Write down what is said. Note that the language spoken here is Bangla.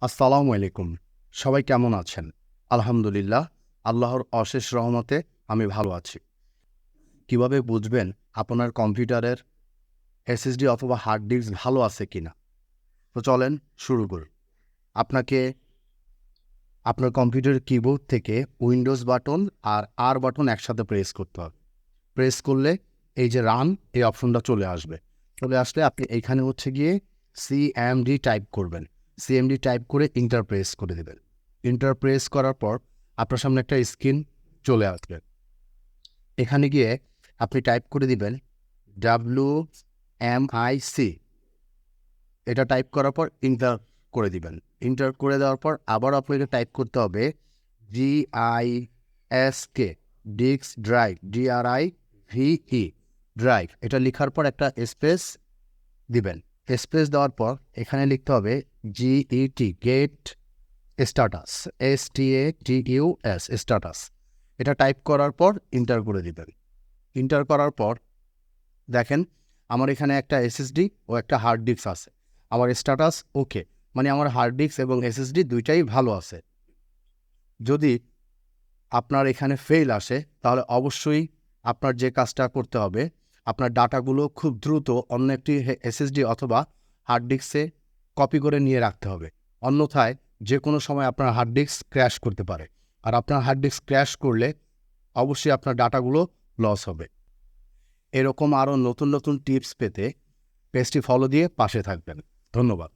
আসসালামু আলাইকুম। সবাই কেমন আছেন? আলহামদুলিল্লাহ, আল্লাহর অশেষ রহমতে আমি ভালো আছি। কিভাবে বুঝবেন আপনার কম্পিউটারের এসএসডি অথবা হার্ড ডিস্ক ভালো আছে কিনা? তো চলেন শুরু করি। আপনাকে আপনার কম্পিউটারের কিবোর্ড থেকে উইন্ডোজ বাটন আর আর বাটন একসাথে প্রেস করতে হবে। প্রেস করলে এই যে রান এই অপশনটা চলে আসবে। চলে আসলে আপনি এইখানে গিয়ে সিএমডি টাইপ করবেন। সিএমডি টাইপ করে এন্টার প্রেস করে দেবেন। এন্টার প্রেস করার পর আপনার সামনে একটা স্ক্রিন চলে আসবে। এখানে গিয়ে আপনি টাইপ করে দিবেন WMIC। এটা টাইপ করার পর এন্টার করে দিবেন। এন্টার করে দেওয়ার পর আবার আপনাকে টাইপ করতে হবে DISK, disk drive, DRIVE, drive. এটা লেখার পর একটা স্পেস দিবেন। স্পেস দেওয়ার পর এখানে লিখতে হবে GET, get status, STATUS, status. এটা টাইপ করার পর এন্টার করে দিবেন। এন্টার করার পর দেখেন আমার এখানে একটা এসএসডি ও একটা হার্ড ডিস্ক আছে। আমার স্ট্যাটাস ওকে, মানে আমার হার্ড ডিস্ক এবং এসএসডি দুইটাই ভালো আছে। যদি আপনার এখানে ফেল আসে তাহলে অবশ্যই আপনার যে কাজটা করতে হবে, আপনার ডাটাগুলো খুব দ্রুত অন্য একটি এসএসডি অথবা হার্ড ডিস্কে কপি করে নিয়ে রাখতে হবে। অন্যথায় যে কোনো সময় আপনার হার্ড ডিস্ক ক্র্যাশ করতে পারে। আর আপনার হার্ড ডিস্ক ক্র্যাশ করলে অবশ্যই আপনার ডাটাগুলো লস হবে। এরকম আরও নতুন নতুন টিপস পেতে পেজটি ফলো দিয়ে পাশে থাকবেন। ধন্যবাদ।